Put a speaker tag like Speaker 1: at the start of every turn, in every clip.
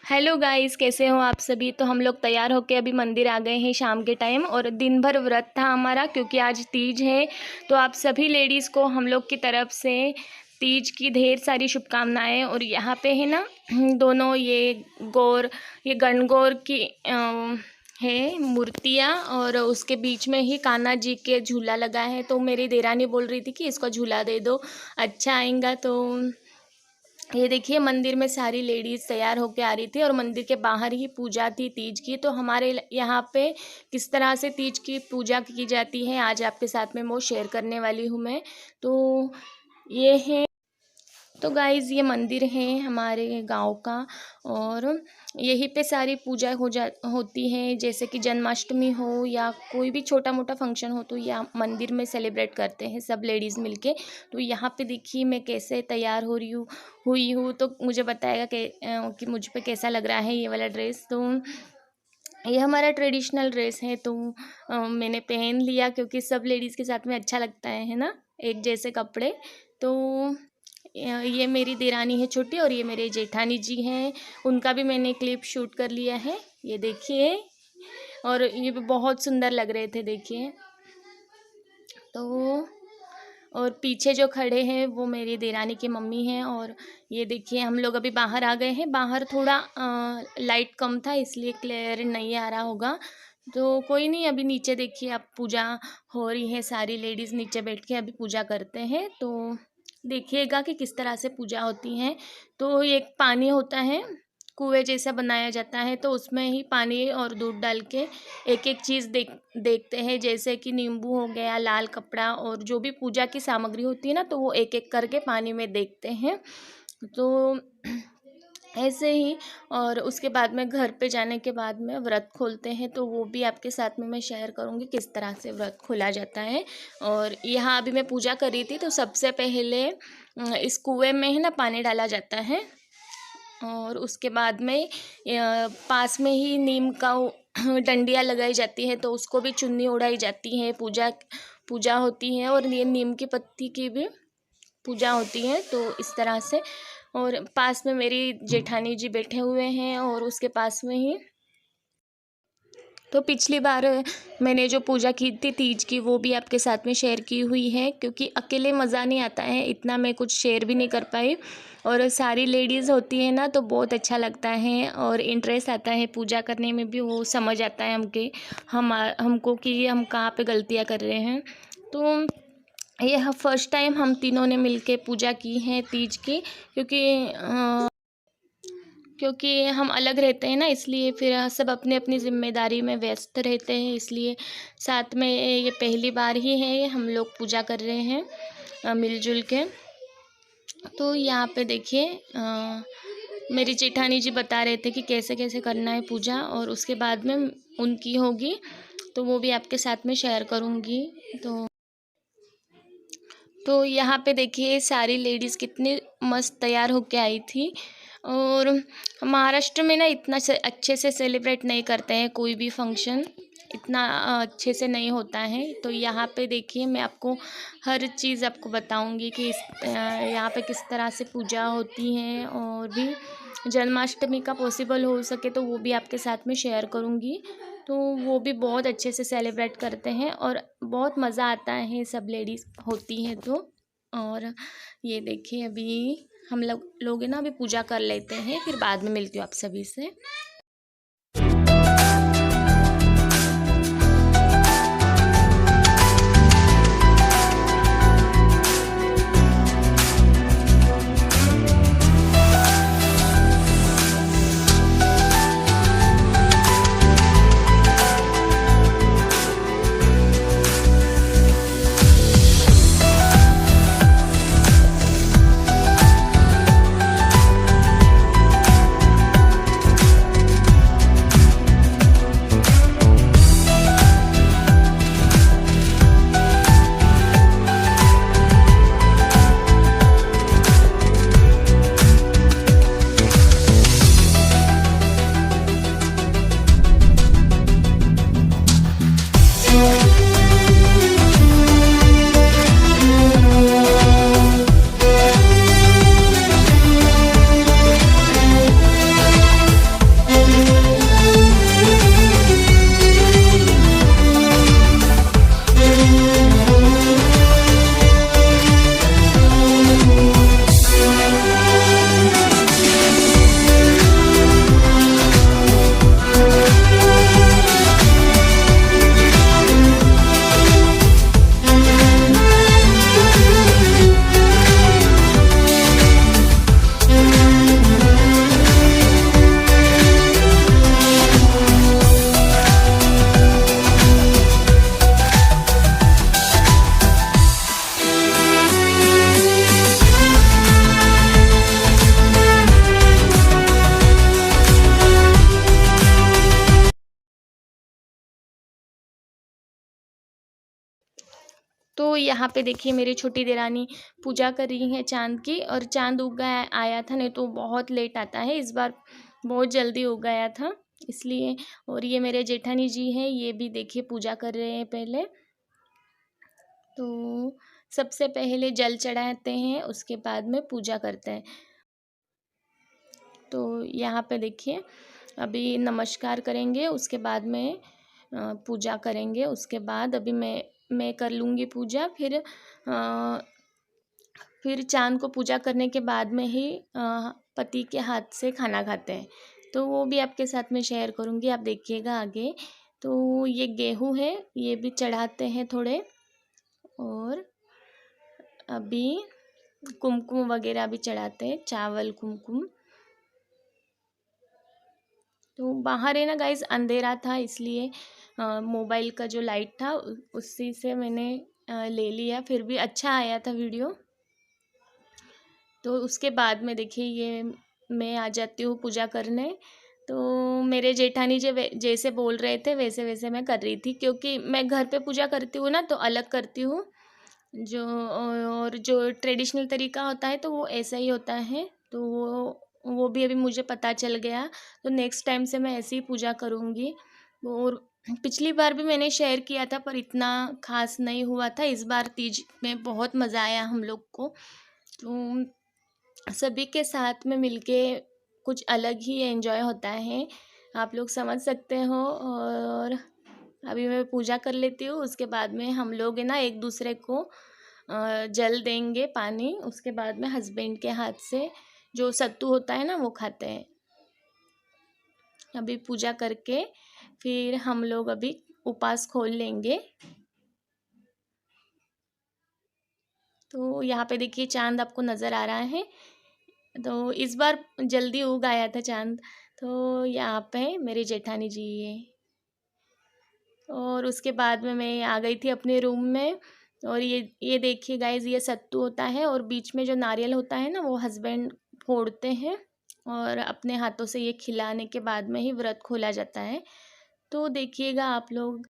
Speaker 1: Hello guys, कैसे हो आप सभी। तो हम लोग तैयार होके अभी मंदिर आ गए हैं शाम के टाइम, और दिन भर व्रत था हमारा क्योंकि आज तीज है। तो आप सभी लेडीज़ को हम लोग की तरफ से तीज की ढेर सारी शुभकामनाएं। और यहाँ पे है ना दोनों ये गणगौर की है मूर्तियाँ, और उसके बीच में ही कान्हा जी के झूला लगा है। तो मेरी देरानी बोल रही थी कि इसको झूला दे दो, अच्छा आएगा। तो ये देखिए मंदिर में सारी लेडीज़ तैयार होके आ रही थी, और मंदिर के बाहर ही पूजा थी तीज की। तो हमारे यहाँ पे किस तरह से तीज की पूजा की जाती है आज आपके साथ में वो शेयर करने वाली हूँ मैं। तो ये है, तो गाइज़ ये मंदिर है हमारे गांव का, और यहीं पे सारी पूजा होती है। जैसे कि जन्माष्टमी हो या कोई भी छोटा मोटा फंक्शन हो तो यहाँ मंदिर में सेलिब्रेट करते हैं सब लेडीज़ मिलके। तो यहाँ पे देखिए मैं कैसे तैयार हुई हूँ। तो मुझे बताएगा कि मुझ पे कैसा लग रहा है ये वाला ड्रेस। तो ये हमारा ट्रेडिशनल ड्रेस है, तो मैंने पहन लिया क्योंकि सब लेडीज़ के साथ में अच्छा लगता है ना, एक जैसे कपड़े। तो ये मेरी देरानी है छोटी, और ये मेरे जेठानी जी हैं, उनका भी मैंने क्लिप शूट कर लिया है, ये देखिए। और ये भी बहुत सुंदर लग रहे थे, देखिए। तो और पीछे जो खड़े हैं वो मेरी देरानी की मम्मी हैं। और ये देखिए हम लोग अभी बाहर आ गए हैं। बाहर थोड़ा लाइट कम था इसलिए क्लियर नहीं आ रहा होगा, तो कोई नहीं। अभी नीचे देखिए अब पूजा हो रही है, सारी लेडीज़ नीचे बैठ के अभी पूजा करते हैं। तो देखिएगा कि किस तरह से पूजा होती है। तो एक पानी होता है, कुएं जैसा बनाया जाता है, तो उसमें ही पानी और दूध डाल के एक एक चीज़ देखते हैं। जैसे कि नींबू हो गया, लाल कपड़ा, और जो भी पूजा की सामग्री होती है ना, तो वो एक एक करके पानी में देखते हैं। तो ऐसे ही, और उसके बाद में घर पे जाने के बाद में व्रत खोलते हैं, तो वो भी आपके साथ में मैं शेयर करूँगी किस तरह से व्रत खोला जाता है। और यहाँ अभी मैं पूजा कर रही थी, तो सबसे पहले इस कुएं में है ना पानी डाला जाता है, और उसके बाद में पास में ही नीम का डंडियाँ लगाई जाती है, तो उसको भी चुन्नी उड़ाई जाती है, पूजा होती है। और ये नीम की पत्ती की भी पूजा होती है। तो इस तरह से, और पास में मेरी जेठानी जी बैठे हुए हैं, और उसके पास में ही, तो पिछली बार मैंने जो पूजा की थी तीज की, वो भी आपके साथ में शेयर की हुई है, क्योंकि अकेले मज़ा नहीं आता है, इतना मैं कुछ शेयर भी नहीं कर पाई। और सारी लेडीज़ होती है ना, तो बहुत अच्छा लगता है और इंटरेस्ट आता है पूजा करने में भी। वो समझ आता है हमको कि हम कहाँ पे गलतियाँ कर रहे हैं। तो यह फर्स्ट टाइम हम तीनों ने मिलके पूजा की है तीज की, क्योंकि हम अलग रहते हैं ना, इसलिए फिर सब अपनी अपनी ज़िम्मेदारी में व्यस्त रहते हैं, इसलिए साथ में ये पहली बार ही है हम लोग पूजा कर रहे हैं मिलजुल के। तो यहाँ पे देखिए मेरी जेठानी जी बता रहे थे कि कैसे कैसे करना है पूजा, और उसके बाद में उनकी होगी, तो वो भी आपके साथ में शेयर करूँगी। तो यहाँ पे देखिए सारी लेडीज़ कितनी मस्त तैयार होके आई थी। और महाराष्ट्र में ना इतना अच्छे से सेलिब्रेट नहीं करते हैं, कोई भी फंक्शन इतना अच्छे से नहीं होता है। तो यहाँ पे देखिए मैं आपको हर चीज़ आपको बताऊंगी कि यहाँ पे किस तरह से पूजा होती है, और भी जन्माष्टमी का पॉसिबल हो सके तो वो भी आपके साथ में शेयर करूँगी। तो वो भी बहुत अच्छे से सेलिब्रेट करते हैं, और बहुत मज़ा आता है, सब लेडीज़ होती हैं तो। और ये देखिए अभी हम लोग है ना अभी पूजा कर लेते हैं, फिर बाद में मिलती हूँ आप सभी से। तो यहाँ पे देखिए मेरी छोटी देरानी पूजा कर रही है चाँद की, और चाँद उग गया आया था, नहीं तो बहुत लेट आता है, इस बार बहुत जल्दी उग गया था इसलिए। और ये मेरे जेठानी जी हैं, ये भी देखिए पूजा कर रहे हैं पहले। तो सबसे पहले जल चढ़ाते हैं, उसके बाद में पूजा करते हैं। तो यहाँ पे देखिए अभी नमस्कार करेंगे, उसके बाद में पूजा करेंगे। उसके बाद अभी मैं कर लूँगी पूजा, फिर चाँद को पूजा करने के बाद में ही पति के हाथ से खाना खाते हैं। तो वो भी आपके साथ में शेयर करूँगी, आप देखिएगा आगे। तो ये गेहूँ है, ये भी चढ़ाते हैं थोड़े, और अभी कुमकुम वगैरह भी चढ़ाते हैं, चावल कुमकुम। तो बाहर है ना गाइस अंधेरा था, इसलिए मोबाइल का जो लाइट था उसी से मैंने ले लिया, फिर भी अच्छा आया था वीडियो। तो उसके बाद में देखिए ये मैं आ जाती हूँ पूजा करने। तो मेरे जेठानी जैसे बोल रहे थे वैसे वैसे मैं कर रही थी, क्योंकि मैं घर पे पूजा करती हूँ ना तो अलग करती हूँ, और जो ट्रेडिशनल तरीका होता है तो वो ऐसा ही होता है। तो वो भी अभी मुझे पता चल गया, तो नेक्स्ट टाइम से मैं ऐसे ही पूजा करूँगी। और पिछली बार भी मैंने शेयर किया था पर इतना खास नहीं हुआ था, इस बार तीज में बहुत मज़ा आया हम लोग को। तो सभी के साथ में मिलके कुछ अलग ही एंजॉय होता है, आप लोग समझ सकते हो। और अभी मैं पूजा कर लेती हूँ, उसके बाद में हम लोग है ना एक दूसरे को जल देंगे, पानी। उसके बाद में हस्बैंड के हाथ से जो सत्तू होता है ना वो खाते हैं। अभी पूजा करके फिर हम लोग अभी उपवास खोल लेंगे। तो यहाँ पे देखिए चाँद आपको नज़र आ रहा है, तो इस बार जल्दी उग आया था चाँद। तो यहाँ पे मेरी जेठानी जी है, और उसके बाद में मैं आ गई थी अपने रूम में। और ये देखिए गाइज़, ये सत्तू होता है, और बीच में जो नारियल होता है ना वो हस्बैंड फोड़ते हैं, और अपने हाथों से ये खिलाने के बाद में ही व्रत खोला जाता है। तो देखिएगा आप लोग।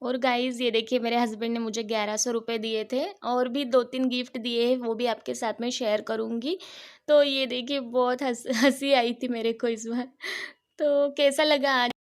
Speaker 1: और गाइज़ ये देखिए मेरे हस्बैंड ने मुझे 1100 रुपये दिए थे, और भी 2-3 गिफ्ट दिए हैं, वो भी आपके साथ में शेयर करूँगी। तो ये देखिए बहुत हँसी आई थी मेरे को इस बार। तो कैसा लगा आज